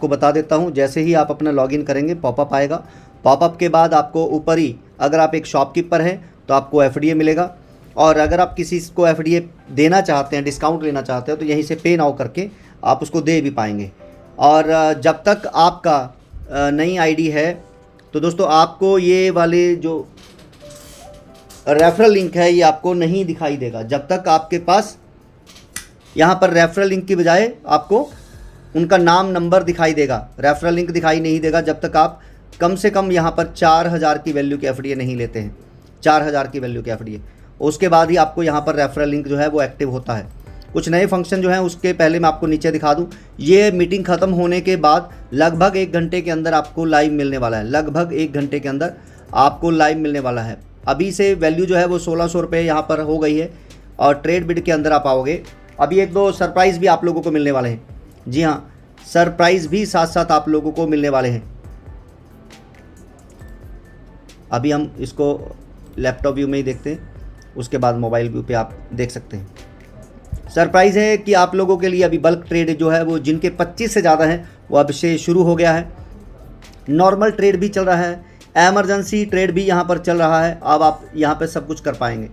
आपको बता देता हूँ। जैसे ही आप अपना लॉगिन करेंगे पॉपअप आएगा। पॉपअप के बाद आपको ऊपर ही अगर आप एक शॉपकीपर हैं तो आपको एफडीए मिलेगा, और अगर आप किसी को एफडीए देना चाहते हैं, डिस्काउंट लेना चाहते हैं, तो यहीं से पे नाउ करके आप उसको दे भी पाएंगे। और जब तक आपका नई आईडी है तो दोस्तों आपको ये वाले जो रेफरल लिंक है ये आपको नहीं दिखाई देगा। जब तक आपके पास यहाँ पर रेफरल लिंक की बजाय आपको उनका नाम नंबर दिखाई देगा, रेफरल लिंक दिखाई नहीं देगा जब तक आप कम से कम यहाँ पर 4000 की वैल्यू के एफडीए नहीं लेते हैं, 4000 की वैल्यू के एफडीए। उसके बाद ही आपको यहाँ पर रेफरल लिंक जो है वो एक्टिव होता है। कुछ नए फंक्शन जो हैं उसके पहले मैं आपको नीचे दिखा दूं। ये मीटिंग ख़त्म होने के बाद लगभग 1 घंटे के अंदर आपको लाइव मिलने वाला है, लगभग 1 घंटे के अंदर आपको लाइव मिलने वाला है। अभी से वैल्यू जो है वो 1600 रुपये यहाँ पर हो गई है, और ट्रेड बिड के अंदर आप आओगे। अभी 1-2 सरप्राइज़ भी आप लोगों को मिलने वाले हैं। जी हाँ, सरप्राइज़ भी साथ साथ आप लोगों को मिलने वाले हैं। अभी हम इसको लैपटॉप व्यू में ही देखते हैं, उसके बाद मोबाइल व्यू पे आप देख सकते हैं। सरप्राइज़ है कि आप लोगों के लिए अभी बल्क ट्रेड जो है वो जिनके 25 से ज़्यादा हैं वो अब से शुरू हो गया है। नॉर्मल ट्रेड भी चल रहा है, एमरजेंसी ट्रेड भी यहाँ पर चल रहा है। अब आप यहाँ पर सब कुछ कर पाएंगे।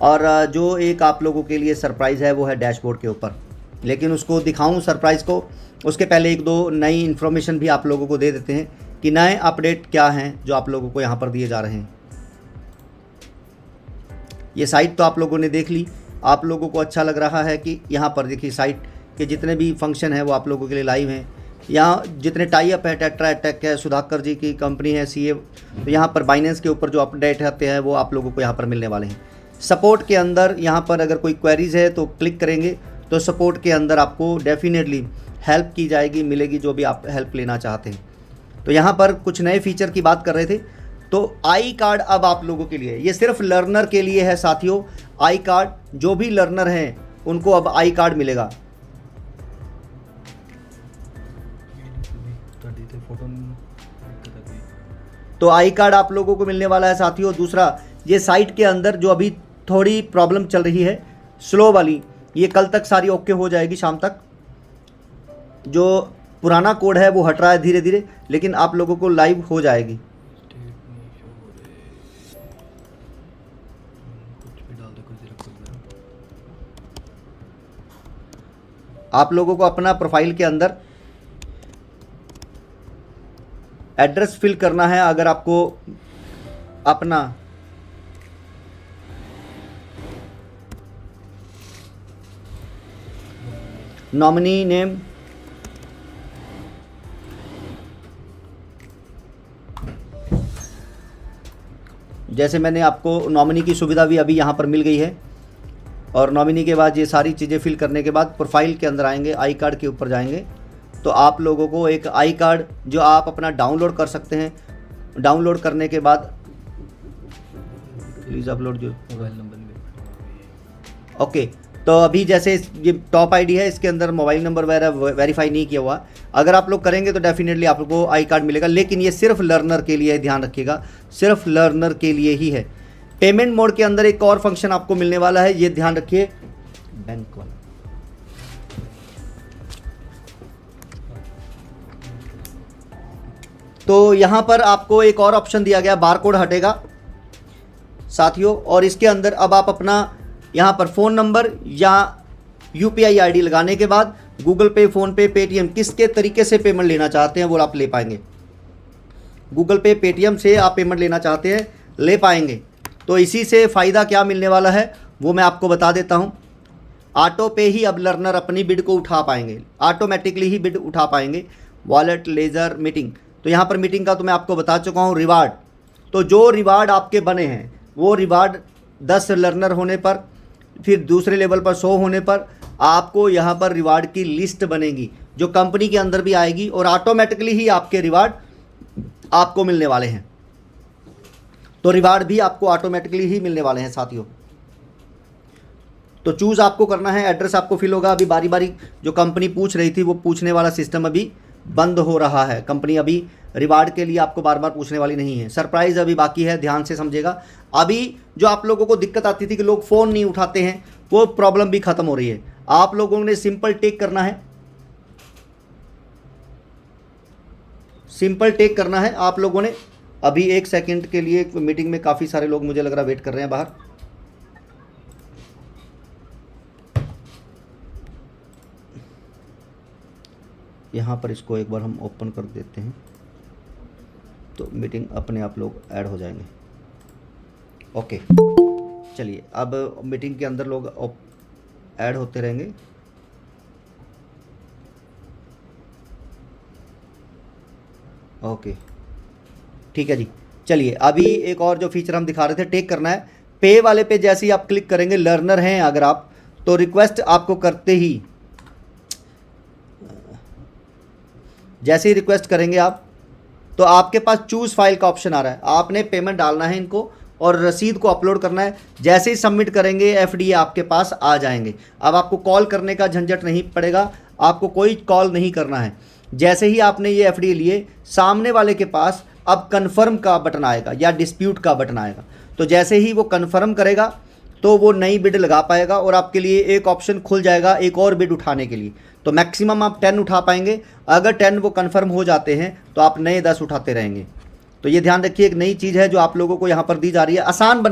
और जो एक आप लोगों के लिए सरप्राइज़ है वो है डैशबोर्ड के ऊपर, लेकिन उसको दिखाऊं सरप्राइज़ को उसके पहले 1-2 नई इन्फॉर्मेशन भी आप लोगों को दे देते हैं कि नए अपडेट क्या हैं जो आप लोगों को यहाँ पर दिए जा रहे हैं। ये साइट तो आप लोगों ने देख ली, आप लोगों को अच्छा लग रहा है कि यहाँ पर देखिए साइट के जितने भी फंक्शन हैं वो आप लोगों के लिए लाइव हैं। यहाँ जितने टाई अप है, टेट्रा टेक है, सुधाकर जी की कंपनी है सीए, तो यहाँ पर बाइनेंस के ऊपर जो अपडेट आते हैं वो आप लोगों को यहाँ पर मिलने वाले हैं। सपोर्ट के अंदर यहाँ पर अगर कोई क्वेरीज़ है तो क्लिक करेंगे तो सपोर्ट के अंदर आपको डेफिनेटली हेल्प की जाएगी, मिलेगी, जो भी आप हेल्प लेना चाहते हैं। तो यहाँ पर कुछ नए फीचर की बात कर रहे थे, तो आई कार्ड अब आप लोगों के लिए, ये सिर्फ लर्नर के लिए है साथियों। आई कार्ड, जो भी लर्नर हैं उनको अब आई कार्ड मिलेगा। तो आई कार्ड आप लोगों को मिलने वाला है साथियों। दूसरा, ये साइट के अंदर जो अभी थोड़ी प्रॉब्लम चल रही है स्लो वाली, ये कल तक सारी ओके हो जाएगी, शाम तक। जो पुराना कोड है वो हट रहा है धीरे धीरे, लेकिन आप लोगों को लाइव हो जाएगी। आप लोगों को अपना प्रोफाइल के अंदर एड्रेस फिल करना है। अगर आपको अपना नॉमिनी नेम, जैसे मैंने आपको नॉमिनी की सुविधा भी अभी यहाँ पर मिल गई है, और नॉमिनी के बाद ये सारी चीज़ें फिल करने के बाद प्रोफाइल के अंदर आएंगे, आई कार्ड के ऊपर जाएंगे, तो आप लोगों को एक आई कार्ड जो आप अपना डाउनलोड कर सकते हैं। डाउनलोड करने के बाद प्लीज़ अपलोड जो मोबाइल नंबर में, ओके। तो अभी जैसे ये टॉप आईडी है, इसके अंदर मोबाइल नंबर वगैरह वेरीफाई नहीं किया हुआ। अगर आप लोग करेंगे तो डेफिनेटली आप लोग को आई कार्ड मिलेगा, लेकिन ये सिर्फ लर्नर के लिए, ध्यान रखिएगा, सिर्फ लर्नर के लिए ही है। पेमेंट मोड के अंदर एक और फंक्शन आपको मिलने वाला है, ये ध्यान रखिए, बैंक वाला। तो यहाँ पर आपको एक और ऑप्शन दिया गया, बारकोड हटेगा साथियों, और इसके अंदर अब आप अपना यहाँ पर फ़ोन नंबर या यूपीआई आईडी लगाने के बाद गूगल पे, फ़ोन पे, पेटीएम, किसके तरीके से पेमेंट लेना चाहते हैं वो आप ले पाएंगे। गूगल पे, पेटीएम से आप पेमेंट लेना चाहते हैं, ले पाएंगे। तो इसी से फ़ायदा क्या मिलने वाला है वो मैं आपको बता देता हूँ। ऑटो पे ही अब लर्नर अपनी बिड को उठा पाएंगे, ऑटोमेटिकली ही बिड उठा पाएंगे। वॉलेट, लेज़र, मीटिंग, तो यहाँ पर मीटिंग का तो मैं आपको बता चुका हूँ। रिवार्ड, तो जो रिवार्ड आपके बने हैं वो रिवार्ड 10 लर्नर होने पर, फिर दूसरे लेवल पर 100 होने पर आपको यहाँ पर रिवार्ड की लिस्ट बनेगी जो कंपनी के अंदर भी आएगी, और ऑटोमेटिकली ही आपके रिवार्ड आपको मिलने वाले हैं। तो रिवार्ड भी आपको ऑटोमेटिकली ही मिलने वाले हैं साथियों। तो चूज़ आपको करना है, एड्रेस आपको फिल होगा। अभी बारी बारी जो कंपनी पूछ रही थी वो पूछने वाला सिस्टम अभी बंद हो रहा है। कंपनी अभी रिवार्ड के लिए आपको बार बार पूछने वाली नहीं है। सरप्राइज़ अभी बाकी है, ध्यान से समझेगा। अभी जो आप लोगों को दिक्कत आती थी कि लोग फ़ोन नहीं उठाते हैं, वो प्रॉब्लम भी ख़त्म हो रही है। आप लोगों ने सिंपल टिक करना है, सिंपल टेक करना है आप लोगों ने। अभी 1 सेकंड के लिए मीटिंग में काफ़ी सारे लोग मुझे लग रहा वेट कर रहे हैं बाहर। यहाँ पर इसको एक बार हम ओपन कर देते हैं तो मीटिंग अपने आप लोग ऐड हो जाएंगे। ओके, चलिए अब मीटिंग के अंदर लोग ऐड होते रहेंगे। ओके ठीक है जी। चलिए अभी एक और जो फीचर हम दिखा रहे थे, टेक करना है। पे वाले पे जैसे ही आप क्लिक करेंगे, लर्नर हैं अगर आप, तो रिक्वेस्ट आपको करते ही, जैसे ही रिक्वेस्ट करेंगे आप, तो आपके पास चूज़ फाइल का ऑप्शन आ रहा है। आपने पेमेंट डालना है इनको और रसीद को अपलोड करना है। जैसे ही सबमिट करेंगे एफडीए आपके पास आ जाएंगे। अब आपको कॉल करने का झंझट नहीं पड़ेगा, आपको कोई कॉल नहीं करना है। जैसे ही आपने ये एफडीए लिए, सामने वाले के पास अब कन्फर्म का बटन आएगा या डिस्प्यूट का बटन आएगा। तो जैसे ही वो कन्फर्म करेगा तो वो नई बिड लगा पाएगा और आपके लिए एक ऑप्शन खुल जाएगा एक और बिड उठाने के लिए। तो मैक्सिमम आप 10 उठा पाएंगे। अगर 10 वो कन्फर्म हो जाते हैं तो आप नए 10 उठाते रहेंगे। तो ये ध्यान रखिए, एक नई चीज़ है जो आप लोगों को यहाँ पर दी जा रही है। आसान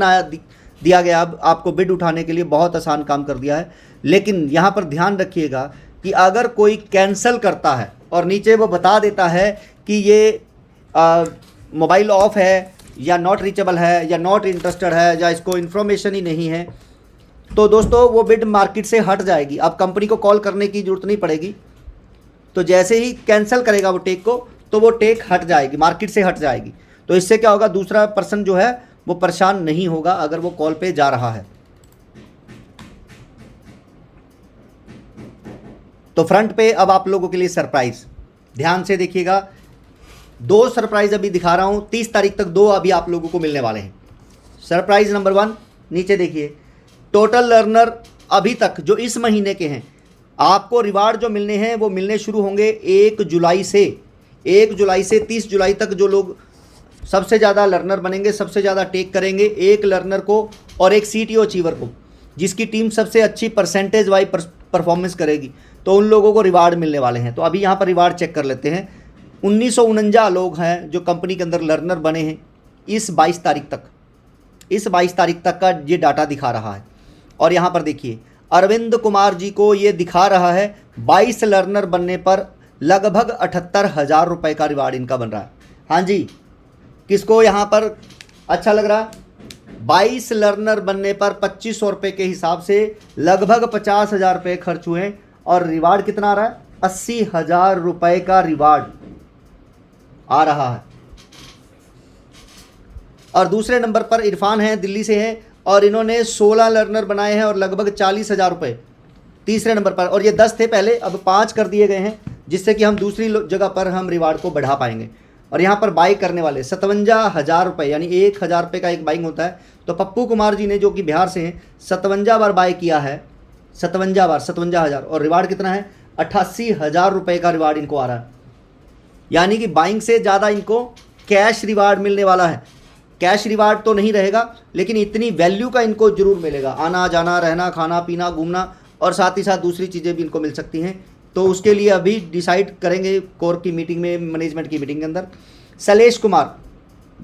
दिया गया अब आपको बिड उठाने के लिए, बहुत आसान काम कर दिया है। लेकिन यहाँ पर ध्यान रखिएगा कि अगर कोई कैंसिल करता है और नीचे वो बता देता है कि ये मोबाइल ऑफ है या नॉट रीचेबल है या नॉट इंटरेस्टेड है या इसको इन्फॉर्मेशन ही नहीं है, तो दोस्तों वो बिड मार्केट से हट जाएगी। अब कंपनी को कॉल करने की ज़रूरत नहीं पड़ेगी। तो जैसे ही कैंसिल करेगा वो टेक को, तो वो टेक हट जाएगी, मार्केट से हट जाएगी। तो इससे क्या होगा, दूसरा पर्सन जो है वो परेशान नहीं होगा अगर वो कॉल पे जा रहा है। तो फ्रंट पे अब आप लोगों के लिए सरप्राइज, ध्यान से देखिएगा। 2 सरप्राइज अभी दिखा रहा हूं, 30 तारीख तक 2 अभी आप लोगों को मिलने वाले हैं। सरप्राइज नंबर 1, नीचे देखिए, टोटल लर्नर अभी तक जो इस महीने के हैं, आपको रिवार्ड जो मिलने हैं वो मिलने शुरू होंगे 1 जुलाई से। 1 जुलाई से 30 जुलाई तक जो लोग सबसे ज़्यादा लर्नर बनेंगे, सबसे ज़्यादा टेक करेंगे, एक लर्नर को और एक सीटीओ अचीवर को, जिसकी टीम सबसे अच्छी परसेंटेज वाइज परफॉर्मेंस करेगी, तो उन लोगों को रिवार्ड मिलने वाले हैं। तो अभी यहाँ पर रिवार्ड चेक कर लेते हैं। 1949 लोग हैं जो कंपनी के अंदर लर्नर बने हैं इस 22 तारीख तक। इस 22 तारीख तक का ये डाटा दिखा रहा है। और यहाँ पर देखिए, अरविंद कुमार जी को ये दिखा रहा है 22 लर्नर बनने पर लगभग 78,000 रुपये का रिवार्ड इनका बन रहा है। हाँ जी, किसको यहाँ पर अच्छा लग रहा है? 22 लर्नर बनने पर 2500 रुपये के हिसाब से लगभग 50,000 रुपये खर्च हुए और रिवार्ड कितना आ रहा है? 80,000 रुपये का रिवार्ड आ रहा है। और दूसरे नंबर पर इरफान हैं, दिल्ली से हैं और इन्होंने 16 लर्नर बनाए हैं और लगभग 40,000 रुपये तीसरे नंबर पर। और ये 10 थे पहले, अब 5 कर दिए गए हैं, जिससे कि हम दूसरी जगह पर हम रिवार्ड को बढ़ा पाएंगे। और यहाँ पर बाई करने वाले 57,000 रुपये, यानी 1,000 रुपये का एक बाइंग होता है। तो पप्पू कुमार जी ने, जो कि बिहार से हैं, 57 बार बाई किया है, 57 बार, 57,000। और रिवार्ड कितना है? 88,000 रुपये का रिवार्ड इनको आ रहा है। यानी कि बाइंग से ज़्यादा इनको कैश रिवार्ड मिलने वाला है। कैश रिवार्ड तो नहीं रहेगा, लेकिन इतनी वैल्यू का इनको जरूर मिलेगा। आना जाना, रहना, खाना पीना, घूमना और साथ ही साथ दूसरी चीज़ें भी इनको मिल सकती हैं। तो उसके लिए अभी डिसाइड करेंगे कोर की मीटिंग में, मैनेजमेंट की मीटिंग के अंदर। शैलेश कुमार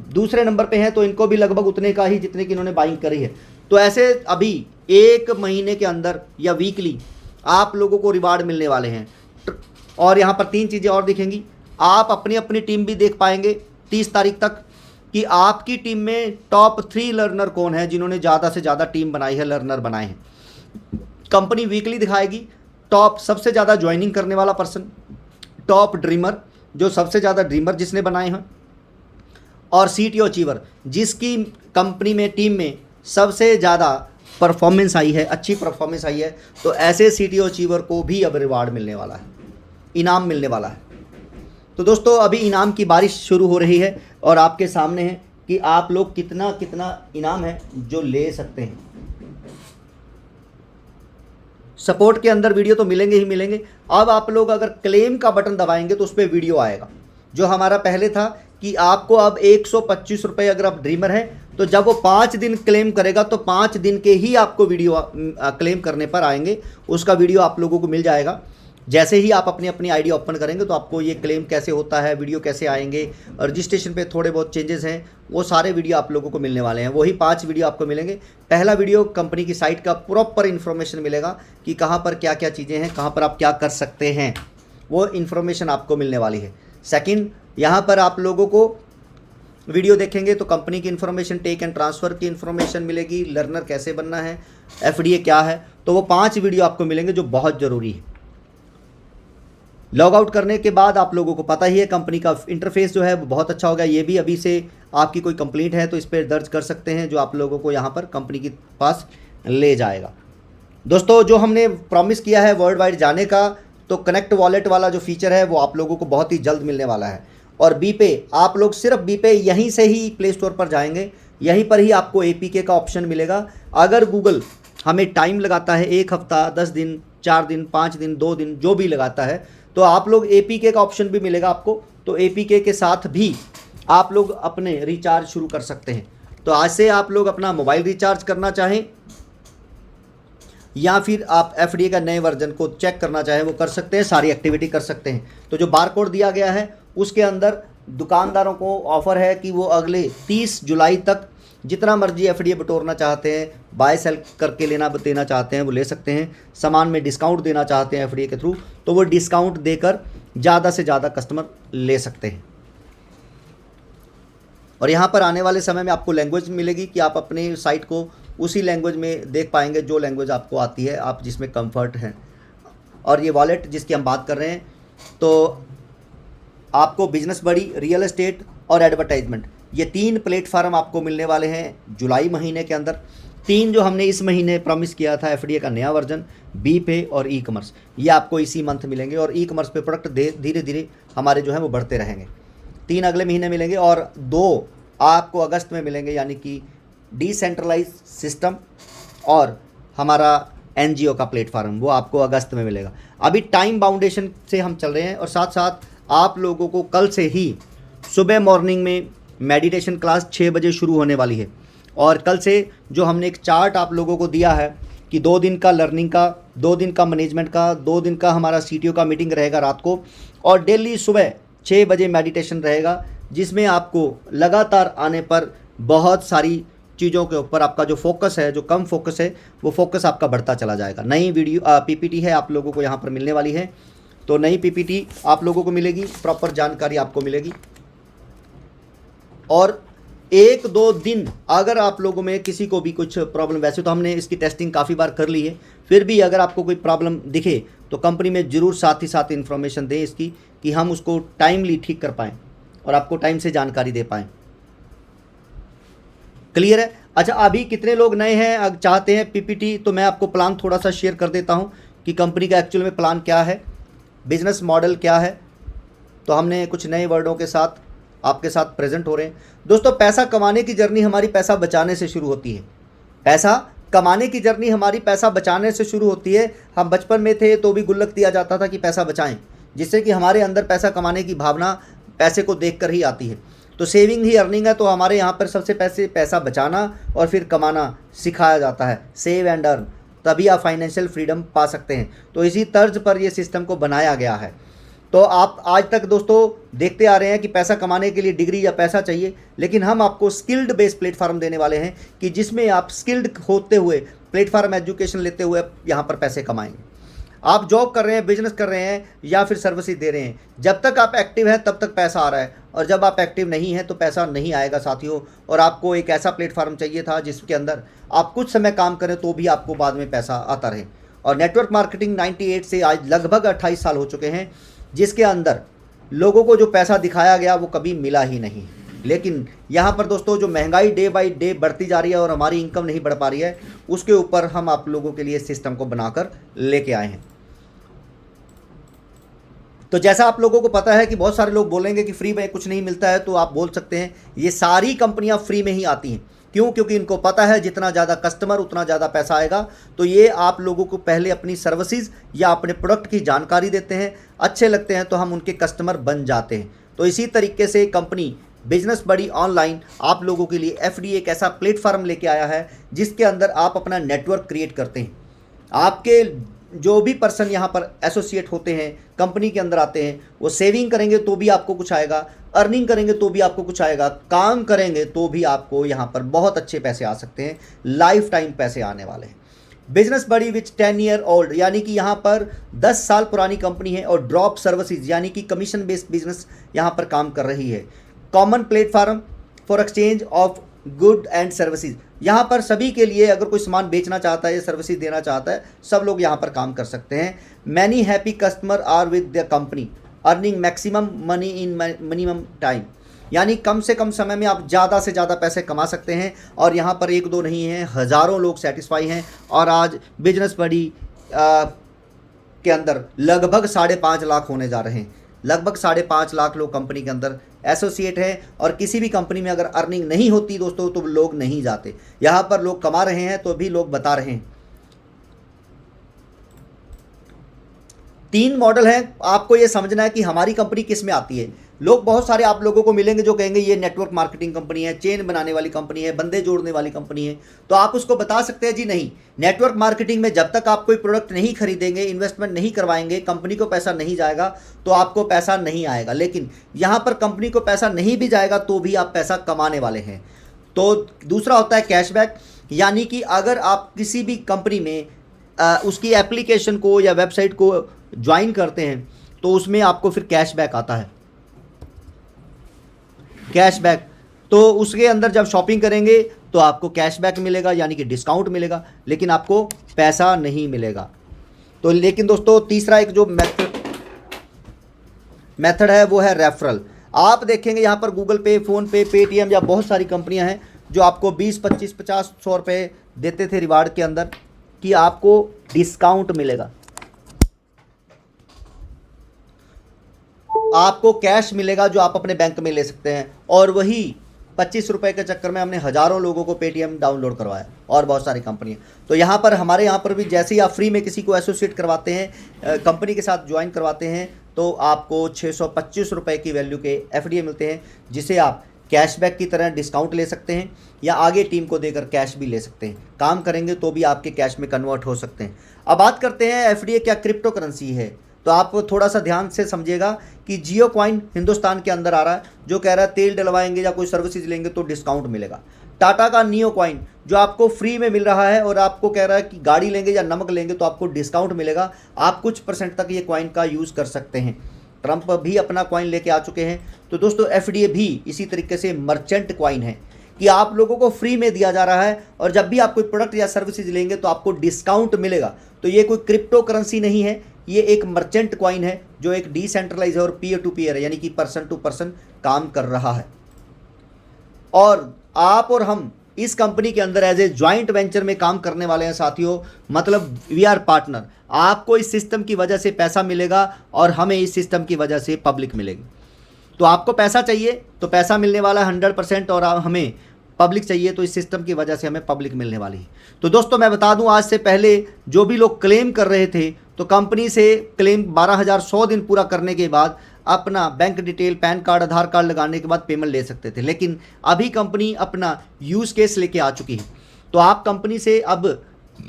दूसरे नंबर पे हैं, तो इनको भी लगभग उतने का ही जितने की इन्होंने बाइंग करी है। तो ऐसे अभी 1 महीने के अंदर या वीकली आप लोगों को रिवार्ड मिलने वाले हैं। और यहाँ पर 3 चीज़ें और दिखेंगी। आप अपनी अपनी टीम भी देख पाएंगे 30 तारीख तक कि आपकी टीम में टॉप 3 लर्नर कौन है जिन्होंने ज़्यादा से ज़्यादा टीम बनाई है, लर्नर बनाए हैं। कंपनी वीकली दिखाएगी टॉप सबसे ज़्यादा ज्वाइनिंग करने वाला पर्सन, टॉप ड्रीमर जो सबसे ज़्यादा ड्रीमर जिसने बनाए हैं, और सीटीओ अचीवर जिसकी कंपनी में, टीम में सबसे ज़्यादा परफॉर्मेंस आई है, अच्छी परफॉर्मेंस आई है। तो ऐसे सीटीओ अचीवर को भी अब रिवार्ड मिलने वाला है, इनाम मिलने वाला है। तो दोस्तों अभी इनाम की बारिश शुरू हो रही है और आपके सामने है कि आप लोग कितना कितना इनाम है जो ले सकते हैं। सपोर्ट के अंदर वीडियो तो मिलेंगे ही मिलेंगे। अब आप लोग अगर क्लेम का बटन दबाएंगे तो उस पर वीडियो आएगा। जो हमारा पहले था कि आपको अब 125 रुपये, अगर आप ड्रीमर हैं तो जब वो 5 दिन क्लेम करेगा तो 5 दिन के ही आपको वीडियो क्लेम करने पर आएंगे, उसका वीडियो आप लोगों को मिल जाएगा। जैसे ही आप अपनी अपनी आईडी ओपन करेंगे तो आपको ये क्लेम कैसे होता है, वीडियो कैसे आएंगे, और रजिस्ट्रेशन पे थोड़े बहुत चेंजेस हैं, वो सारे वीडियो आप लोगों को मिलने वाले हैं। वही 5 वीडियो आपको मिलेंगे। पहला वीडियो कंपनी की साइट का प्रॉपर इन्फॉर्मेशन मिलेगा कि कहाँ पर क्या क्या चीज़ें हैं, कहाँ पर आप क्या कर सकते हैं, वो इन्फॉर्मेशन आपको मिलने वाली है। सेकंड, यहाँ पर आप लोगों को वीडियो देखेंगे तो कंपनी की इन्फॉर्मेशन, टेक एंड ट्रांसफ़र की इन्फॉर्मेशन मिलेगी, लर्नर कैसे बनना है, एफडीए क्या है, तो वो 5 वीडियो आपको मिलेंगे जो बहुत ज़रूरी है। लॉग आउट करने के बाद आप लोगों को पता ही है कंपनी का इंटरफेस जो है वो बहुत अच्छा होगा। ये भी अभी से आपकी कोई कंप्लेंट है तो इस पर दर्ज कर सकते हैं, जो आप लोगों को यहाँ पर कंपनी के पास ले जाएगा। दोस्तों, जो हमने प्रॉमिस किया है वर्ल्ड वाइड जाने का, तो कनेक्ट वॉलेट वाला जो फीचर है वो आप लोगों को बहुत ही जल्द मिलने वाला है। और बीपे, आप लोग सिर्फ बीपे यहीं से ही प्ले स्टोर पर जाएंगे, यहीं पर ही आपको एपीके का ऑप्शन मिलेगा। अगर गूगल हमें टाइम लगाता है 1 हफ्ता, 10 दिन, 4 दिन, 5 दिन, 2 दिन, जो भी लगाता है, तो आप लोग एपीके का ऑप्शन भी मिलेगा आपको, तो एपीके के साथ भी आप लोग अपने रिचार्ज शुरू कर सकते हैं। तो आज से आप लोग अपना मोबाइल रिचार्ज करना चाहें या फिर आप एफडीए का नए वर्जन को चेक करना चाहें वो कर सकते हैं, सारी एक्टिविटी कर सकते हैं। तो जो बार कोड दिया गया है उसके अंदर दुकानदारों को ऑफ़र है कि वो अगले 30 जुलाई तक जितना मर्जी एफडीए बटोरना चाहते हैं, बाय सेल करके देना चाहते हैं वो ले सकते हैं। सामान में डिस्काउंट देना चाहते हैं एफडीए के थ्रू तो वो डिस्काउंट देकर ज़्यादा से ज़्यादा कस्टमर ले सकते हैं। और यहाँ पर आने वाले समय में आपको लैंग्वेज मिलेगी कि आप अपने साइट को उसी लैंग्वेज में देख पाएंगे जो लैंग्वेज आपको आती है, आप जिसमें कंफर्ट हैं। और ये वॉलेट जिसकी हम बात कर रहे हैं, तो आपको बिजनेस बड़ी, रियल एस्टेट और एडवर्टाइजमेंट, ये 3 प्लेटफार्म आपको मिलने वाले हैं जुलाई महीने के अंदर। 3 जो हमने इस महीने प्रॉमिस किया था एफडीए का नया वर्जन, बी पे और ई कॉमर्स, ये आपको इसी मंथ मिलेंगे। और ई कॉमर्स पे प्रोडक्ट धीरे धीरे हमारे जो है वो बढ़ते रहेंगे। 3 अगले महीने मिलेंगे और 2 आपको अगस्त में मिलेंगे, यानी कि डिसेंट्रलाइज सिस्टम और हमारा एनजीओ का प्लेटफार्म, वो आपको अगस्त में मिलेगा। अभी टाइम बाउंडेशन से हम चल रहे हैं और साथ साथ आप लोगों को कल से ही सुबह मॉर्निंग में मेडिटेशन क्लास 6 बजे शुरू होने वाली है। और कल से जो हमने एक चार्ट आप लोगों को दिया है कि 2 दिन का लर्निंग का, 2 दिन का मैनेजमेंट का, 2 दिन का हमारा सीटीओ का मीटिंग रहेगा रात को, और डेली सुबह 6 बजे मेडिटेशन रहेगा, जिसमें आपको लगातार आने पर बहुत सारी चीज़ों के ऊपर आपका जो फोकस है, जो कम फोकस है, वो फोकस आपका बढ़ता चला जाएगा। नई वीडियो पीपीटी है आप लोगों को यहाँ पर मिलने वाली है, तो नई पीपीटी आप लोगों को मिलेगी, प्रॉपर जानकारी आपको मिलेगी। और 1-2 दिन अगर आप लोगों में किसी को भी कुछ प्रॉब्लम, वैसे तो हमने इसकी टेस्टिंग काफ़ी बार कर ली है, फिर भी अगर आपको कोई प्रॉब्लम दिखे तो कंपनी में ज़रूर साथ ही साथ इन्फॉर्मेशन दें इसकी, कि हम उसको टाइमली ठीक कर पाएँ और आपको टाइम से जानकारी दे पाएँ। क्लियर है? अच्छा, अभी कितने लोग नए हैं, अगर चाहते हैं पीपीटी, तो मैं आपको प्लान थोड़ा सा शेयर कर देता हूं कि कंपनी का एक्चुअल में प्लान क्या है, बिजनेस मॉडल क्या है। तो हमने कुछ नए वर्डों के साथ आपके साथ प्रेजेंट हो रहे हैं। दोस्तों, पैसा कमाने की जर्नी हमारी पैसा बचाने से शुरू होती है। पैसा कमाने की जर्नी हमारी पैसा बचाने से शुरू होती है। हम बचपन में थे तो भी गुल्लक दिया जाता था कि पैसा बचाएं, जिससे कि हमारे अंदर पैसा कमाने की भावना पैसे को देखकर ही आती है। तो सेविंग ही अर्निंग है, तो हमारे यहाँ पर सबसे पैसा बचाना और फिर कमाना सिखाया जाता है। सेव एंड अर्न, तभी आप फाइनेंशियल फ्रीडम पा सकते हैं। तो इसी तर्ज पर ये सिस्टम को बनाया गया है। तो आप आज तक दोस्तों देखते आ रहे हैं कि पैसा कमाने के लिए डिग्री या पैसा चाहिए, लेकिन हम आपको स्किल्ड बेस्ड प्लेटफॉर्म देने वाले हैं कि जिसमें आप स्किल्ड होते हुए, प्लेटफॉर्म एजुकेशन लेते हुए यहाँ पर पैसे कमाएंगे। आप जॉब कर रहे हैं, बिजनेस कर रहे हैं या फिर सर्विस दे रहे हैं, जब तक आप एक्टिव हैं तब तक पैसा आ रहा है, और जब आप एक्टिव नहीं हैं तो पैसा नहीं आएगा साथियों। और आपको एक ऐसा प्लेटफॉर्म चाहिए था जिसके अंदर आप कुछ समय काम करें तो भी आपको बाद में पैसा आता रहे। और नेटवर्क मार्केटिंग 98 से आज लगभग 28 साल हो चुके हैं, जिसके अंदर लोगों को जो पैसा दिखाया गया वो कभी मिला ही नहीं। लेकिन यहाँ पर दोस्तों जो महंगाई डे बाय डे बढ़ती जा रही है और हमारी इनकम नहीं बढ़ पा रही है, उसके ऊपर हम आप लोगों के लिए सिस्टम को बनाकर लेके आए हैं। तो जैसा आप लोगों को पता है कि बहुत सारे लोग बोलेंगे कि फ्री में कुछ नहीं मिलता है, तो आप बोल सकते हैं ये सारी कंपनियां फ्री में ही आती हैं। क्यों? क्योंकि इनको पता है जितना ज़्यादा कस्टमर उतना ज़्यादा पैसा आएगा। तो ये आप लोगों को पहले अपनी सर्विसेज या अपने प्रोडक्ट की जानकारी देते हैं, अच्छे लगते हैं तो हम उनके कस्टमर बन जाते हैं। तो इसी तरीके से कंपनी बिजनेस बड़ी ऑनलाइन आप लोगों के लिए एफडीए एक ऐसा प्लेटफॉर्म लेके आया है जिसके अंदर आप अपना नेटवर्क क्रिएट करते हैं। आपके जो भी पर्सन यहाँ पर एसोसिएट होते हैं, कंपनी के अंदर आते हैं, वो सेविंग करेंगे तो भी आपको कुछ आएगा, अर्निंग करेंगे तो भी आपको कुछ आएगा, काम करेंगे तो भी आपको यहाँ पर बहुत अच्छे पैसे आ सकते हैं, लाइफ टाइम पैसे आने वाले हैं। बिजनेस बड़ी विच 10 ईयर ओल्ड, यानी कि यहाँ पर 10 साल पुरानी कंपनी है, और ड्रॉप सर्विसेज यानी कि कमीशन बेस्ड बिजनेस यहाँ पर काम कर रही है। Common platform for exchange of good and services, यहाँ पर सभी के लिए अगर कोई सामान बेचना चाहता है या सर्विसेज देना चाहता है, सब लोग यहाँ पर काम कर सकते हैं। Many happy customer are with the company earning maximum money in minimum time, यानी कम से कम समय में आप ज़्यादा से ज़्यादा पैसे कमा सकते हैं। और यहाँ पर एक दो नहीं हैं, हज़ारों लोग सेटिस्फाई हैं। और आज बिजनेस बड़ी के अंदर लगभग 5.5 लाख होने जा रहे हैं, लगभग 5.5 लाख लोग कंपनी के अंदर एसोसिएट हैं। और किसी भी कंपनी में अगर अर्निंग नहीं होती दोस्तों तो लोग नहीं जाते। यहाँ पर लोग कमा रहे हैं तो भी लोग बता रहे हैं। 3 मॉडल हैं, आपको ये समझना है कि हमारी कंपनी किस में आती है। लोग बहुत सारे आप लोगों को मिलेंगे जो कहेंगे ये नेटवर्क मार्केटिंग कंपनी है, चेन बनाने वाली कंपनी है, बंदे जोड़ने वाली कंपनी है। तो आप उसको बता सकते हैं जी नहीं, नेटवर्क मार्केटिंग में जब तक आप कोई प्रोडक्ट नहीं खरीदेंगे, इन्वेस्टमेंट नहीं करवाएंगे, कंपनी को पैसा नहीं जाएगा तो आपको पैसा नहीं आएगा। लेकिन यहाँ पर कंपनी को पैसा नहीं भी जाएगा तो भी आप पैसा कमाने वाले हैं। तो दूसरा होता है कैशबैक, यानी कि अगर आप किसी भी कंपनी में उसकी एप्लीकेशन को या वेबसाइट को ज्वाइन करते हैं तो उसमें आपको फिर कैशबैक आता है। कैशबैक तो उसके अंदर जब शॉपिंग करेंगे तो आपको कैशबैक मिलेगा, यानी कि डिस्काउंट मिलेगा, लेकिन आपको पैसा नहीं मिलेगा। तो लेकिन दोस्तों तीसरा एक जो मेथड है वो है रेफरल। आप देखेंगे यहाँ पर गूगल पे, फ़ोन पे, पेटीएम या बहुत सारी कंपनियां हैं जो आपको 20, 25, 50, 100 रुपये देते थे रिवार्ड के अंदर कि आपको डिस्काउंट मिलेगा, आपको कैश मिलेगा जो आप अपने बैंक में ले सकते हैं। और वही 25 रुपये के चक्कर में हमने हज़ारों लोगों को पेटीएम डाउनलोड करवाया, और बहुत सारी कंपनियां। तो यहाँ पर हमारे यहाँ पर भी जैसे ही आप फ्री में किसी को एसोसिएट करवाते हैं, कंपनी के साथ ज्वाइन करवाते हैं, तो आपको 625 रुपये की वैल्यू के एफडीए मिलते हैं, जिसे आप कैशबैक की तरह डिस्काउंट ले सकते हैं या आगे टीम को देकर कैश भी ले सकते हैं। काम करेंगे तो भी आपके कैश में कन्वर्ट हो सकते हैं। अब बात करते हैं एफडीए क्या क्रिप्टो करेंसी है। तो आप थोड़ा सा ध्यान से समझिएगा कि जियो कॉइन हिंदुस्तान के अंदर आ रहा है, जो कह रहा है तेल डलवाएंगे या कोई सर्विसेज लेंगे तो डिस्काउंट मिलेगा। टाटा का नियो कॉइन जो आपको फ्री में मिल रहा है और आपको कह रहा है कि गाड़ी लेंगे या नमक लेंगे तो आपको डिस्काउंट मिलेगा, आप कुछ % तक ये कॉइन का यूज़ कर सकते हैं। ट्रंप भी अपना कॉइन लेके आ चुके हैं। तो दोस्तों एफडीए भी इसी तरीके से मर्चेंट कॉइन है कि आप लोगों को फ्री में दिया जा रहा है, और जब भी आप कोई प्रोडक्ट या सर्विसेज लेंगे तो आपको डिस्काउंट मिलेगा। तो ये कोई क्रिप्टो करेंसी नहीं है, ये एक मर्चेंट कॉइन है जो एक डिसेंट्रलाइज और पीयर टू पीयर है, यानी कि पर्सन टू पर्सन काम कर रहा है। और आप और हम इस कंपनी के अंदर एज ए ज्वाइंट वेंचर में काम करने वाले हैं साथियों, मतलब वी आर पार्टनर। आपको इस सिस्टम की वजह से पैसा मिलेगा और हमें इस सिस्टम की वजह से पब्लिक मिलेगी। तो आपको पैसा चाहिए तो पैसा मिलने वाला 100%, और हमें पब्लिक चाहिए तो इस सिस्टम की वजह से हमें पब्लिक मिलने वाली है। तो दोस्तों मैं बता दूं, आज से पहले जो भी लोग क्लेम कर रहे थे तो कंपनी से क्लेम 12,100 दिन पूरा करने के बाद अपना बैंक डिटेल, पैन कार्ड, आधार कार्ड लगाने के बाद पेमेंट ले सकते थे। लेकिन अभी कंपनी अपना यूज़ केस लेके आ चुकी है। तो आप कंपनी से अब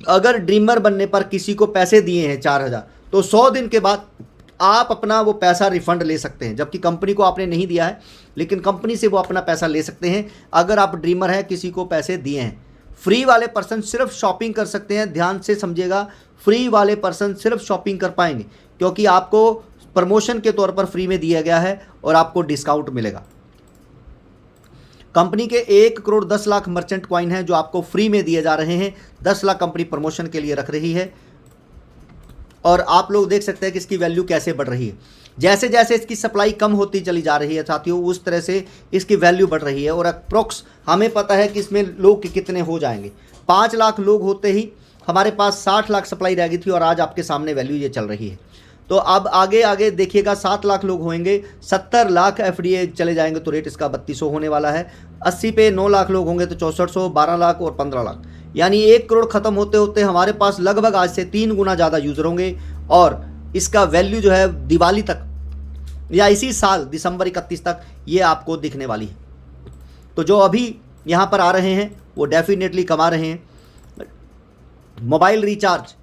अगर ड्रीमर बनने पर किसी को पैसे दिए हैं 4,000, तो 100 दिन के बाद आप अपना वो पैसा रिफंड ले सकते हैं, जबकि कंपनी को आपने नहीं दिया है, लेकिन कंपनी से वो अपना पैसा ले सकते हैं अगर आप ड्रीमर हैं, किसी को पैसे दिए हैं। फ्री वाले पर्सन सिर्फ शॉपिंग कर सकते हैं, ध्यान से समझिएगा, फ्री वाले पर्सन सिर्फ शॉपिंग कर पाएंगे, क्योंकि आपको प्रमोशन के तौर पर फ्री में दिया गया है और आपको डिस्काउंट मिलेगा। कंपनी के 1 करोड़ 10 लाख मर्चेंट कॉइन हैं जो आपको फ्री में दिए जा रहे हैं, 10 लाख कंपनी प्रमोशन के लिए रख रही है। और आप लोग देख सकते हैं कि इसकी वैल्यू कैसे बढ़ रही है। जैसे जैसे इसकी सप्लाई कम होती चली जा रही है साथियों, उस तरह से इसकी वैल्यू बढ़ रही है। और अप्रोक्स हमें पता है कि इसमें लोग कितने हो जाएंगे। 5 लाख लोग होते ही हमारे पास 60 लाख सप्लाई रह गई थी, और आज आपके सामने वैल्यू ये चल रही है। तो अब आगे आगे देखिएगा, 7 लाख लोग होंगे, 70 लाख एफडीए चले जाएंगे तो रेट इसका 3200 होने वाला है। 80 पे 9 लाख लोग होंगे तो 6400, 12 लाख और 15 लाख, यानी 1 करोड़ ख़त्म होते होते हमारे पास लगभग आज से 3 गुना ज़्यादा यूज़र होंगे। और इसका वैल्यू जो है दिवाली तक या इसी साल दिसंबर 31 तक ये आपको दिखने वाली है। तो जो अभी यहाँ पर आ रहे हैं वो डेफिनेटली कमा रहे हैं। मोबाइल रिचार्ज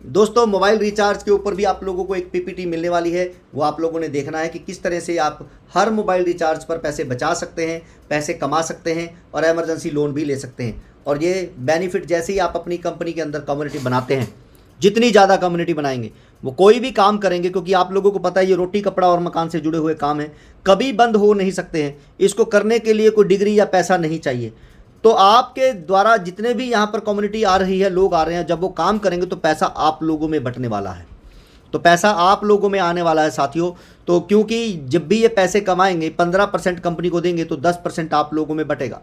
दोस्तों मोबाइल रिचार्ज के ऊपर भी आप लोगों को एक पीपीटी मिलने वाली है, वो आप लोगों ने देखना है कि किस तरह से आप हर मोबाइल रिचार्ज पर पैसे बचा सकते हैं, पैसे कमा सकते हैं और इमरजेंसी लोन भी ले सकते हैं। और ये बेनिफिट जैसे ही आप अपनी कंपनी के अंदर कम्युनिटी बनाते हैं, जितनी ज़्यादा कम्युनिटी बनाएंगे, वो कोई भी काम करेंगे, क्योंकि आप लोगों को पता है ये रोटी कपड़ा और मकान से जुड़े हुए काम हैं, कभी बंद हो नहीं सकते हैं। इसको करने के लिए कोई डिग्री या पैसा नहीं चाहिए। तो आपके द्वारा जितने भी यहाँ पर कम्युनिटी आ रही है, लोग आ रहे हैं, जब वो काम करेंगे तो पैसा आप लोगों में बंटने वाला है, तो पैसा आप लोगों में आने वाला है साथियों। तो क्योंकि जब भी ये पैसे कमाएंगे 15% कंपनी को देंगे तो 10% आप लोगों में बटेगा।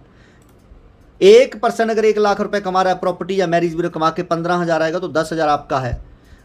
एक पर्सन अगर 1 लाख रुपए कमा रहा है प्रॉपर्टी या मैरिज ब्यूरो कमा के 15,000 आएगा तो 10,000 आपका है।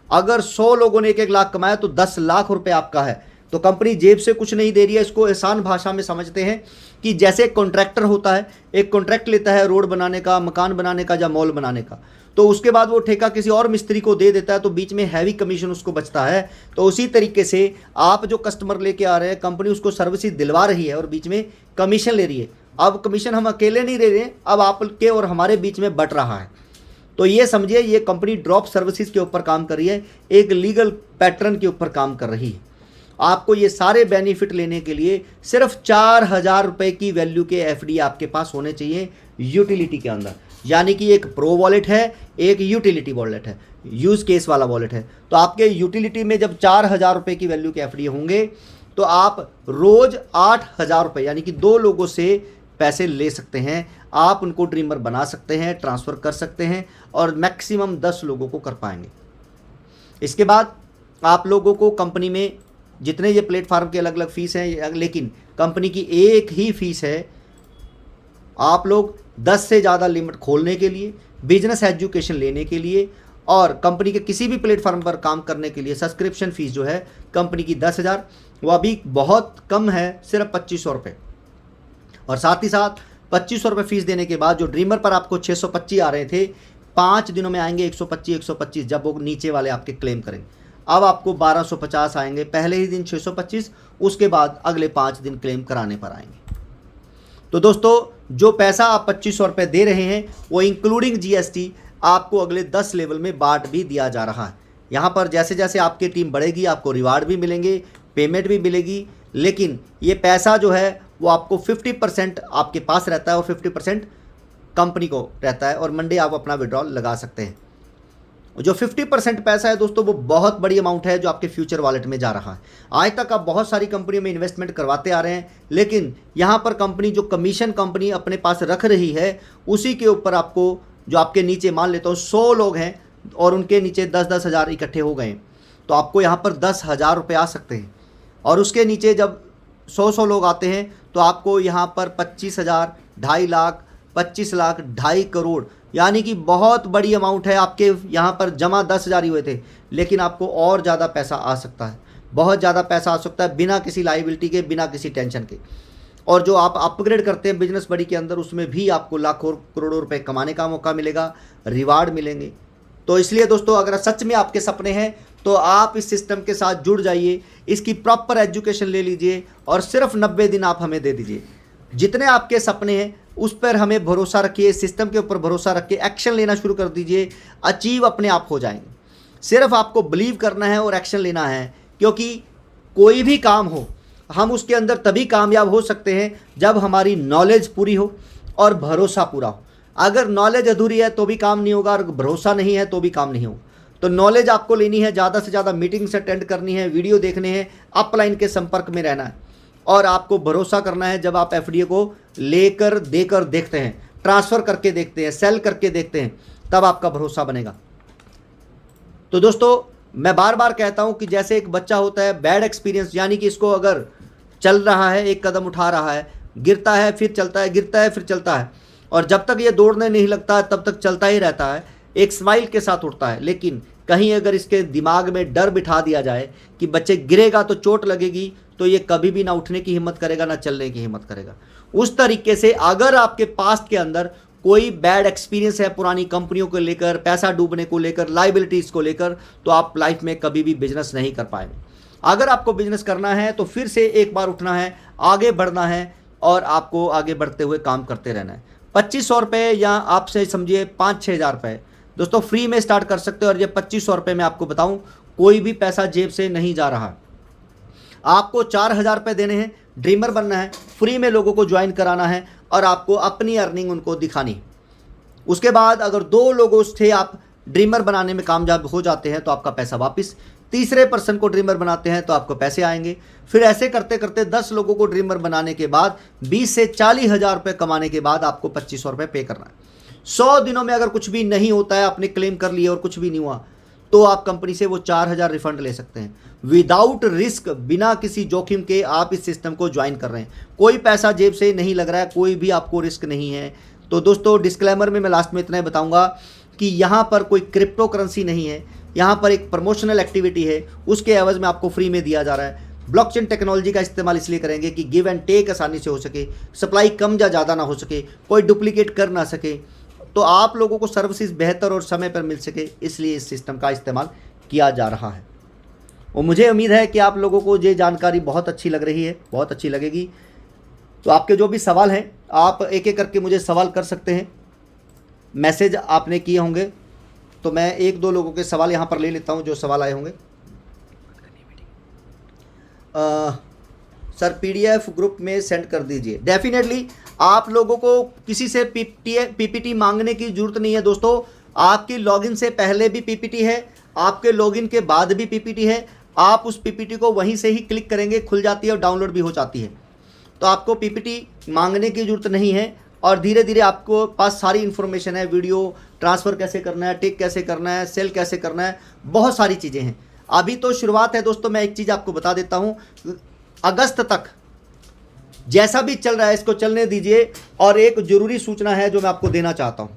अगर 100 लोगों ने 1-1 लाख कमाया तो 10 लाख रुपए आपका है। तो कंपनी जेब से कुछ नहीं दे रही है। इसको आसान भाषा में समझते हैं कि जैसे एक कॉन्ट्रैक्टर होता है, एक कॉन्ट्रैक्ट लेता है रोड बनाने का, मकान बनाने का या मॉल बनाने का, तो उसके बाद वो ठेका किसी और मिस्त्री को दे देता है, तो बीच में हैवी कमीशन उसको बचता है। तो उसी तरीके से आप जो कस्टमर लेके आ रहे हैं, कंपनी उसको सर्विस दिलवा रही है और बीच में कमीशन ले रही है। अब कमीशन हम अकेले नहीं ले रहे हैं, अब आपके और हमारे बीच में बट रहा है। तो ये समझिए ये कंपनी ड्रॉप सर्विसेज के ऊपर काम कर रही है, एक लीगल पैटर्न के ऊपर काम कर रही है। आपको ये सारे बेनिफिट लेने के लिए सिर्फ 4,000 रुपये की वैल्यू के एफडी आपके पास होने चाहिए यूटिलिटी के अंदर। यानी कि एक प्रो वॉलेट है, एक यूटिलिटी वॉलेट है, यूज़ केस वाला वॉलेट है। तो आपके यूटिलिटी में जब 4,000 रुपये की वैल्यू के एफडी होंगे तो आप रोज़ 8,000 रुपये यानी कि 2 लोगों से पैसे ले सकते हैं। आप उनको ड्रीमर बना सकते हैं, ट्रांसफ़र कर सकते हैं और मैक्सिमम 10 लोगों को कर पाएंगे। इसके बाद आप लोगों को कंपनी में जितने ये प्लेटफार्म के अलग अलग फ़ीस हैं, लेकिन कंपनी की एक ही फ़ीस है। आप लोग 10 से ज़्यादा लिमिट खोलने के लिए, बिजनेस एजुकेशन लेने के लिए और कंपनी के किसी भी प्लेटफार्म पर काम करने के लिए सब्सक्रिप्शन फ़ीस जो है कंपनी की 10,000, वो अभी बहुत कम है, सिर्फ 2,500 रुपये। और साथ ही साथ 2,500 रुपये फ़ीस देने के बाद जो ड्रीमर पर आपको 625 आ रहे थे, 5 दिनों में आएंगे 125 जब वो नीचे वाले आपके क्लेम करेंगे। अब आपको 1,250 आएंगे, पहले ही दिन 625, उसके बाद अगले 5 दिन क्लेम कराने पर आएंगे। तो दोस्तों जो पैसा आप 2,500 रुपये दे रहे हैं वो इंक्लूडिंग जीएसटी आपको अगले 10 लेवल में बांट भी दिया जा रहा है। यहाँ पर जैसे जैसे आपकी टीम बढ़ेगी आपको रिवार्ड भी मिलेंगे, पेमेंट भी मिलेगी, लेकिन ये पैसा जो है वो आपको 50% आपके पास रहता है और 50% कंपनी को रहता है और मंडे आप अपना विड्रॉल लगा सकते हैं। जो 50% पैसा है दोस्तों वो बहुत बड़ी अमाउंट है जो आपके फ्यूचर वॉलेट में जा रहा है। आज तक आप बहुत सारी कंपनियों में इन्वेस्टमेंट करवाते आ रहे हैं, लेकिन यहाँ पर कंपनी जो कमीशन कंपनी अपने पास रख रही है उसी के ऊपर आपको, जो आपके नीचे मान लेता हूँ 100 लोग हैं और उनके नीचे 10-10 हज़ार इकट्ठे हो गए, तो आपको यहाँ पर 10,000 रुपये आ सकते हैं। और उसके नीचे जब 100 लोग आते हैं तो आपको यहाँ पर 25,000, 2.5 लाख, 25 लाख, 2.5 करोड़, यानी कि बहुत बड़ी अमाउंट है। आपके यहाँ पर जमा 10,000 ही हुए थे, लेकिन आपको और ज़्यादा पैसा आ सकता है, बहुत ज़्यादा पैसा आ सकता है बिना किसी लाइबिलिटी के, बिना किसी टेंशन के। और जो आप अपग्रेड करते हैं बिजनेस बड़ी के अंदर, उसमें भी आपको लाखों करोड़ों रुपए कमाने का मौका मिलेगा, रिवार्ड मिलेंगे। तो इसलिए दोस्तों अगर सच में आपके सपने हैं तो आप इस सिस्टम के साथ जुड़ जाइए, इसकी प्रॉपर एजुकेशन ले लीजिए और सिर्फ 90 दिन आप हमें दे दीजिए। जितने आपके सपने हैं उस पर हमें भरोसा रखिए, सिस्टम के ऊपर भरोसा रखिए, एक्शन लेना शुरू कर दीजिए, अचीव अपने आप हो जाएंगे। सिर्फ आपको बिलीव करना है और एक्शन लेना है, क्योंकि कोई भी काम हो हम उसके अंदर तभी कामयाब हो सकते हैं जब हमारी नॉलेज पूरी हो और भरोसा पूरा हो। अगर नॉलेज अधूरी है तो भी काम नहीं होगा और भरोसा नहीं है तो भी काम नहीं होगा। तो नॉलेज आपको लेनी है, ज़्यादा से ज़्यादा मीटिंग्स अटेंड करनी है, वीडियो देखने हैं, अपलाइन के संपर्क में रहना है और आपको भरोसा करना है। जब आप एफडीए को लेकर देकर देखते हैं, ट्रांसफ़र करके देखते हैं, सेल करके देखते हैं, तब आपका भरोसा बनेगा। तो दोस्तों मैं बार बार कहता हूं कि जैसे एक बच्चा होता है, बैड एक्सपीरियंस, यानी कि इसको अगर चल रहा है, एक कदम उठा रहा है, गिरता है फिर चलता है, गिरता है फिर चलता है, और जब तक ये दौड़ने नहीं लगता है तब तक चलता ही रहता है, एक स्माइल के साथ उठता है। लेकिन कहीं अगर इसके दिमाग में डर बिठा दिया जाए कि बच्चे गिरेगा तो चोट लगेगी, तो ये कभी भी ना उठने की हिम्मत करेगा ना चलने की हिम्मत करेगा। उस तरीके से अगर आपके पास्ट के अंदर कोई बैड एक्सपीरियंस है पुरानी कंपनियों को लेकर, पैसा डूबने को लेकर, लाइबिलिटीज़ को लेकर, तो आप लाइफ में कभी भी बिजनेस नहीं कर पाएंगे। अगर आपको बिजनेस करना है तो फिर से एक बार उठना है, आगे बढ़ना है और आपको आगे बढ़ते हुए काम करते रहना है। 2,500 रुपये या आपसे समझिए 5-6 हज़ार रुपये, दोस्तों फ्री में स्टार्ट कर सकते हो। और ये 2500 रुपये में आपको बताऊं, कोई भी पैसा जेब से नहीं जा रहा। आपको 4000 रुपये देने हैं, ड्रीमर बनना है, फ्री में लोगों को ज्वाइन कराना है और आपको अपनी अर्निंग उनको दिखानी। उसके बाद अगर 2 लोगों से आप ड्रीमर बनाने में कामयाब हो जाते हैं तो आपका पैसा वापस, तीसरे पर्सन को ड्रीमर बनाते हैं तो आपको पैसे आएंगे। फिर ऐसे करते करते 10 लोगों को ड्रीमर बनाने के बाद 20 से 40 हज़ार रुपये कमाने के बाद आपको 2500 रुपये पे करना है। 100 दिनों में अगर कुछ भी नहीं होता है, आपने क्लेम कर लिया और कुछ भी नहीं हुआ, तो आप कंपनी से वो 4000 रिफंड ले सकते हैं विदाउट रिस्क, बिना किसी जोखिम के। आप इस सिस्टम को ज्वाइन कर रहे हैं, कोई पैसा जेब से नहीं लग रहा है, कोई भी आपको रिस्क नहीं है। तो दोस्तों डिस्क्लेमर में मैं लास्ट में इतना ही बताऊंगा कि यहाँ पर कोई क्रिप्टो करेंसी नहीं है, यहाँ पर एक प्रमोशनल एक्टिविटी है, उसके एवज में आपको फ्री में दिया जा रहा है। ब्लॉकचेन टेक्नोलॉजी का इस्तेमाल इसलिए करेंगे कि गिव एंड टेक आसानी से हो सके, सप्लाई कम या ज़्यादा ना हो सके, कोई डुप्लीकेट कर ना सके, तो आप लोगों को सर्विसेज बेहतर और समय पर मिल सके, इसलिए इस सिस्टम का इस्तेमाल किया जा रहा है। और मुझे उम्मीद है कि आप लोगों को ये जानकारी बहुत अच्छी लग रही है, बहुत अच्छी लगेगी। तो आपके जो भी सवाल हैं, आप एक एक करके मुझे सवाल कर सकते हैं। मैसेज आपने किए होंगे तो मैं 1-2 लोगों के सवाल यहाँ पर ले लेता हूँ जो सवाल आए होंगे। सर PDF ग्रुप में सेंड कर दीजिए। डेफिनेटली आप लोगों को किसी से PPT मांगने की ज़रूरत नहीं है दोस्तों। आपकी लॉगिन से पहले भी PPT है, आपके लॉगिन के बाद भी PPT है। आप उस PPT को वहीं से ही क्लिक करेंगे, खुल जाती है और डाउनलोड भी हो जाती है। तो आपको PPT मांगने की ज़रूरत नहीं है और धीरे धीरे आपको पास सारी इन्फॉर्मेशन है। वीडियो ट्रांसफ़र कैसे करना है, टिक कैसे करना है, सेल कैसे करना है, बहुत सारी चीज़ें हैं। अभी तो शुरुआत है दोस्तों। मैं एक चीज़ आपको बता देता हूँ, अगस्त तक जैसा भी चल रहा है इसको चलने दीजिए। और एक ज़रूरी सूचना है जो मैं आपको देना चाहता हूँ,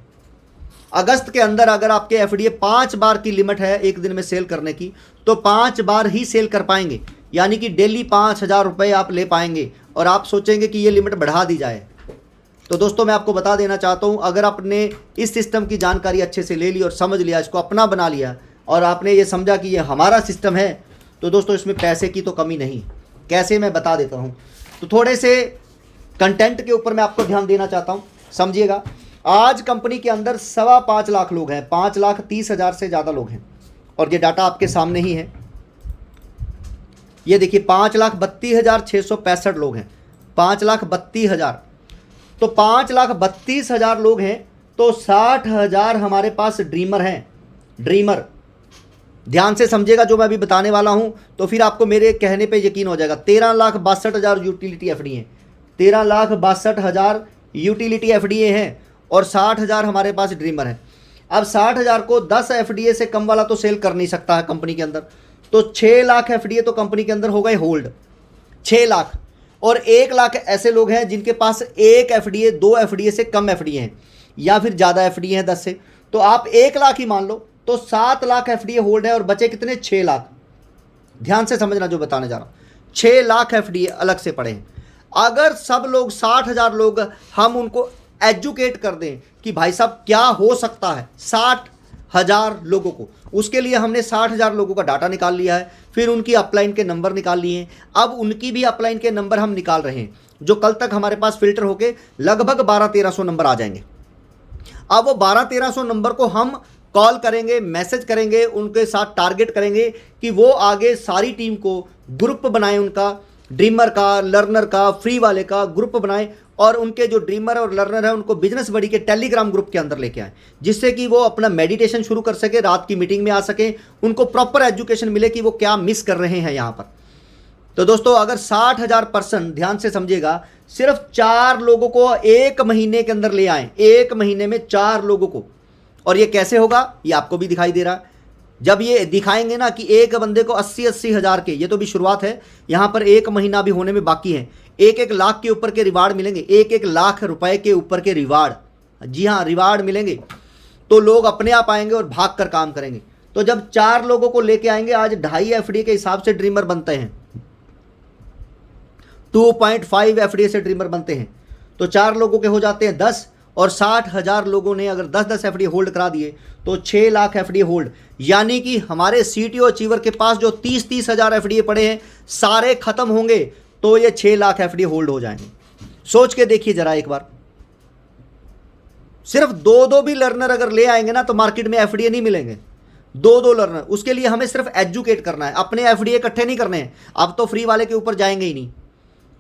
अगस्त के अंदर अगर आपके FDA 5 बार की लिमिट है एक दिन में सेल करने की, तो 5 बार ही सेल कर पाएंगे, यानी कि डेली 5000 रुपये आप ले पाएंगे। और आप सोचेंगे कि ये लिमिट बढ़ा दी जाए। तो दोस्तों मैं आपको बता देना चाहता हूँ, अगर आपने इस सिस्टम की जानकारी अच्छे से ले ली और समझ लिया, इसको अपना बना लिया और आपने ये समझा कि ये हमारा सिस्टम है, तो दोस्तों इसमें पैसे की तो कमी नहीं। कैसे, मैं बता देता हूँ। तो थोड़े से कंटेंट के ऊपर मैं आपको ध्यान देना चाहता हूँ, समझिएगा। आज कंपनी के अंदर 5.25 लाख लोग हैं, 5,30,000 से ज़्यादा लोग हैं। और ये डाटा आपके सामने ही है, ये देखिए 5,32,665 लोग हैं, 5,32,000। तो 5,32,000 लोग हैं, तो 60,000 हमारे पास ड्रीमर हैं। ड्रीमर ध्यान से समझिएगा जो मैं अभी बताने वाला हूं, तो फिर आपको मेरे कहने पे यकीन हो जाएगा। 13,62,000 यूटिलिटी FDA हैं, 13,62,000 यूटिलिटी FDA हैं और 60,000 हमारे पास ड्रीमर हैं। अब 60,000 को 10 FDA से कम वाला तो सेल कर नहीं सकता है कंपनी के अंदर, तो 6 लाख FDA तो कंपनी के अंदर हो गए होल्ड, 6 लाख। और 1 लाख ऐसे लोग हैं जिनके पास 1 FDA 2 FDA से कम FDA हैं, या फिर ज़्यादा FDA हैं 10 से। तो आप 1 लाख ही मान लो, तो 7 लाख FDA होल्ड है और बचे कितने, 6 लाख। ध्यान से समझना जो बताने जा रहा हूँ, 6 लाख FDA अलग से पड़े हैं। अगर सब लोग 60,000 लोग हम उनको एजुकेट कर दें कि भाई साहब क्या हो सकता है 60,000 लोगों को, उसके लिए हमने 60,000 लोगों का डाटा निकाल लिया है, फिर उनकी अपलाइन के नंबर निकाल लिए हैं। अब उनकी भी अपलाइन के नंबर हम निकाल रहे हैं, जो कल तक हमारे पास फिल्टर होके लगभग 1200-1300 नंबर आ जाएंगे। अब वो 1200-1300 नंबर को हम कॉल करेंगे, मैसेज करेंगे, उनके साथ टारगेट करेंगे कि वो आगे सारी टीम को ग्रुप बनाएं, उनका ड्रीमर का, लर्नर का, फ्री वाले का ग्रुप बनाएं और उनके जो ड्रीमर और लर्नर है उनको बिजनेस बडी के टेलीग्राम ग्रुप के अंदर लेके आए, जिससे कि वो अपना मेडिटेशन शुरू कर सके, रात की मीटिंग में आ सके, उनको प्रॉपर एजुकेशन मिले कि वो क्या मिस कर रहे हैं यहाँ पर। तो दोस्तों अगर 60,000 पर्सन, ध्यान से समझिएगा, सिर्फ 4 लोगों को 1 महीने के अंदर ले आए, 1 महीने में 4 लोगों को। और ये कैसे होगा ये आपको भी दिखाई दे रहा है। जब ये दिखाएंगे ना कि एक बंदे को 80-80 हज़ार के, ये तो भी शुरुआत है, यहाँ पर 1 महीना भी होने में बाकी है, 1-1 लाख के ऊपर के रिवार्ड मिलेंगे, 1-1 लाख रुपए के ऊपर के रिवार्ड, जी हाँ रिवार्ड मिलेंगे। तो लोग अपने आप आएंगे और भाग कर काम करेंगे। तो जब 4 लोगों को लेके आएंगे, आज 2.5 FDA के हिसाब से ड्रीमर बनते हैं, 2.5 FDA से ड्रीमर बनते हैं, तो 4 लोगों के हो जाते हैं 10, और 60,000 लोगों ने अगर 10-10 FDA होल्ड करा दिए तो 6 लाख FDA होल्ड, यानी कि हमारे CTO अचीवर के पास जो 30-30 हज़ार FDA पड़े हैं सारे खत्म होंगे, तो ये 6 लाख FDA होल्ड हो जाएंगे। सोच के देखिए जरा एक बार, सिर्फ दो दो भी लर्नर अगर ले आएंगे ना तो मार्केट में एफडीए नहीं मिलेंगे, दो दो लर्नर। उसके लिए हमें सिर्फ एजुकेट करना है, अपने एफडीए इकट्ठे नहीं करने हैं। अब तो फ्री वाले के ऊपर जाएंगे ही नहीं,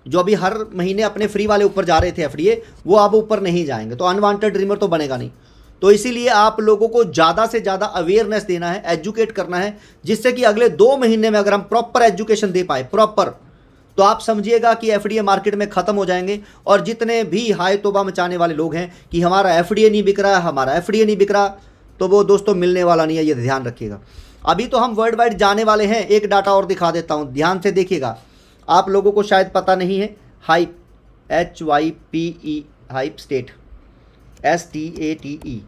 जो अभी हर महीने अपने फ्री वाले ऊपर जा रहे थे एफडीए, वो अब ऊपर नहीं जाएंगे, तो अनवांटेड ड्रीमर तो बनेगा नहीं। तो इसीलिए आप लोगों को ज़्यादा से ज़्यादा अवेयरनेस देना है, एजुकेट करना है, जिससे कि अगले 2 महीने में अगर हम प्रॉपर एजुकेशन दे पाए, प्रॉपर, तो आप समझिएगा कि एफडीए मार्केट में ख़त्म हो जाएंगे। और जितने भी हाय तोबा मचाने वाले लोग हैं कि हमारा एफडीए नहीं बिक रहा, हमारा एफडीए नहीं बिक रहा, तो वो दोस्तों मिलने वाला नहीं है, ये ध्यान रखिएगा। अभी तो हम वर्ल्ड वाइड जाने वाले हैं। एक डाटा और दिखा देता हूँ, ध्यान से देखिएगा, आप लोगों को शायद पता नहीं है। Hype, HYPE, hype state, STATE.com।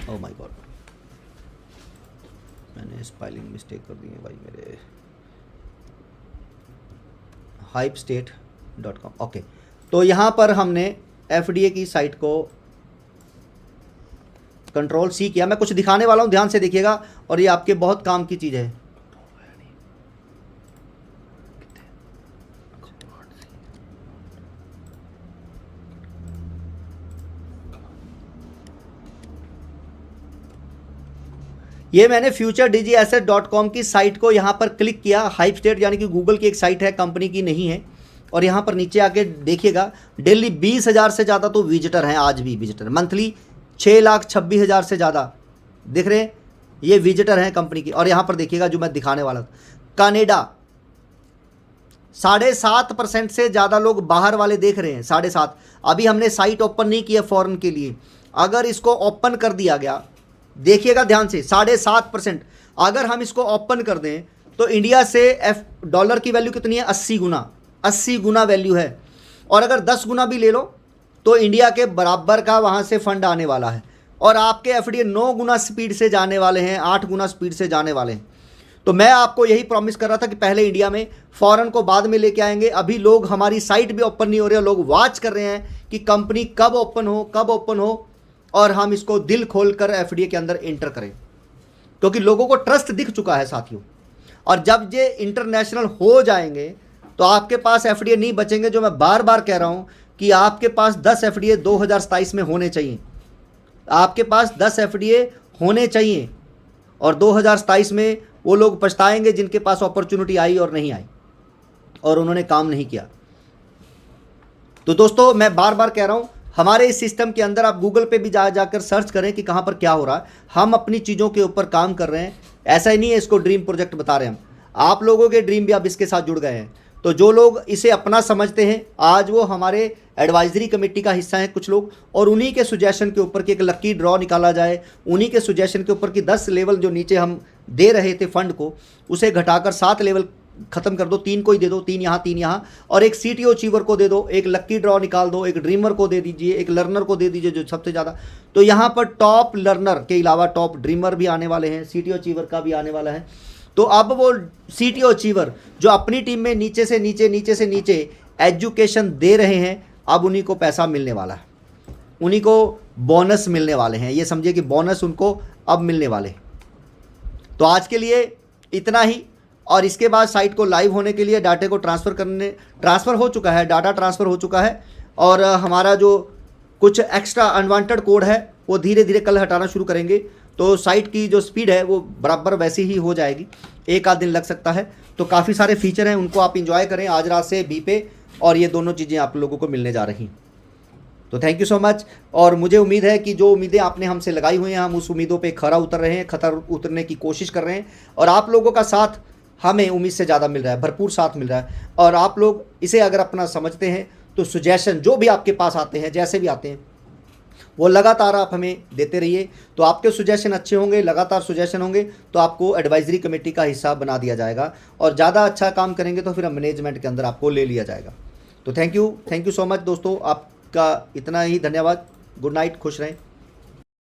Oh my God, मैंने स्पेलिंग मिस्टेक कर दी है भाई मेरे। hypestate.com, okay. तो यहाँ पर हमने एफडीए की साइट को कंट्रोल C किया। मैं कुछ दिखाने वाला हूँ, ध्यान से देखिएगा, और ये आपके बहुत काम की चीज़ है। ये मैंने futureDigiAsset.com की साइट को यहाँ पर क्लिक किया। हाइप स्टेट यानी कि गूगल की एक साइट है, कंपनी की नहीं है। और यहाँ पर नीचे आके देखिएगा, डेली 20,000 से ज़्यादा तो विजिटर हैं, आज भी विजिटर, मंथली 6,26,000 से ज़्यादा दिख रहे हैं, ये विजिटर हैं कंपनी की। और यहाँ पर देखिएगा जो मैं दिखाने वाला था, कनाडा 7.5% से ज़्यादा लोग बाहर वाले देख रहे हैं, 7.5। अभी हमने साइट ओपन नहीं की है फॉरेन के लिए, अगर इसको ओपन कर दिया गया, देखिएगा ध्यान से, 7.5%, अगर हम इसको ओपन कर दें तो इंडिया से डॉलर की वैल्यू कितनी है, 80 गुना, 80 गुना वैल्यू है। और अगर 10 गुना भी ले लो तो इंडिया के बराबर का वहाँ से फंड आने वाला है। और आपके एफडीए 9 गुना स्पीड से जाने वाले हैं, 8 गुना स्पीड से जाने वाले हैं। तो मैं आपको यही प्रॉमिस कर रहा था कि पहले इंडिया में, फॉरेन को बाद में लेके आएंगे। अभी लोग, हमारी साइट भी ओपन नहीं हो रही है, लोग वॉच कर रहे हैं कि कंपनी कब ओपन हो, कब ओपन हो, और हम इसको दिल खोलकर एफडीए के अंदर एंटर करें, क्योंकि लोगों को ट्रस्ट दिख चुका है साथियों। और जब ये इंटरनेशनल हो जाएंगे तो आपके पास एफडीए नहीं बचेंगे। जो मैं बार बार कह रहा हूं कि आपके पास 10 एफडीए 2027 में होने चाहिए, आपके पास 10 एफडीए होने चाहिए। और 2027 में वो लोग पछताएंगे जिनके पास अपॉर्चुनिटी आई और नहीं आई, और उन्होंने काम नहीं किया। तो दोस्तों मैं बार बार कह रहा हूं, हमारे इस सिस्टम के अंदर आप गूगल पे भी जाकर सर्च करें कि कहाँ पर क्या हो रहा है। हम अपनी चीज़ों के ऊपर काम कर रहे हैं, ऐसा ही नहीं है इसको ड्रीम प्रोजेक्ट बता रहे हैं हम, आप लोगों के ड्रीम भी अब इसके साथ जुड़ गए हैं। तो जो लोग इसे अपना समझते हैं, आज वो हमारे एडवाइजरी कमेटी का हिस्सा हैं कुछ लोग, और उन्हीं के सुजेशन के ऊपर कि एक लकी ड्रॉ निकाला जाए, उन्हीं के सुजेशन के ऊपर कि 10 लेवल जो नीचे हम दे रहे थे फंड को, उसे घटाकर 7 लेवल खत्म कर दो, 3 को ही दे दो, 3 यहाँ 3 यहाँ, और एक सीटीओ अचीवर को दे दो, एक लक्की ड्रॉ निकाल दो, एक ड्रीमर को दे दीजिए, एक लर्नर को दे दीजिए जो सबसे ज़्यादा। तो यहाँ पर टॉप लर्नर के अलावा टॉप ड्रीमर भी आने वाले हैं, सीटीओ अचीवर का भी आने वाला है। तो अब वो सीटीओ अचीवर जो अपनी टीम में नीचे से नीचे एजुकेशन दे रहे हैं, अब उन्हीं को पैसा मिलने वाला है, उन्हीं को बोनस मिलने वाले हैं। ये समझिए कि बोनस उनको अब मिलने वाले हैं। तो आज के लिए इतना ही, और इसके बाद साइट को लाइव होने के लिए डाटे को ट्रांसफ़र हो चुका है, डाटा ट्रांसफ़र हो चुका है। और हमारा जो कुछ एक्स्ट्रा अनवांटेड कोड है वो धीरे धीरे कल हटाना शुरू करेंगे। तो साइट की जो स्पीड है वो बराबर वैसी ही हो जाएगी, 1 आध दिन लग सकता है। तो काफ़ी सारे फीचर हैं, उनको आप इंजॉय करें आज रात से बी पे, और ये दोनों चीज़ें आप लोगों को मिलने जा रही। तो थैंक यू सो मच। और मुझे उम्मीद है कि जो उम्मीदें आपने हमसे लगाई हुई हैं, हम उस उम्मीदों पे खरा उतर रहे हैं, खतर उतरने की कोशिश कर रहे हैं। और आप लोगों का साथ हमें उम्मीद से ज़्यादा मिल रहा है, भरपूर साथ मिल रहा है। और आप लोग इसे अगर अपना समझते हैं तो सुजेशन जो भी आपके पास आते हैं, जैसे भी आते हैं, वो लगातार आप हमें देते रहिए। तो आपके सुजेशन अच्छे होंगे, लगातार सुजेशन होंगे, तो आपको एडवाइजरी कमेटी का हिस्सा बना दिया जाएगा। और ज़्यादा अच्छा काम करेंगे तो फिर मैनेजमेंट के अंदर आपको ले लिया जाएगा। तो थैंक यू सो मच दोस्तों, आपका इतना ही धन्यवाद। गुड नाइट, खुश रहें।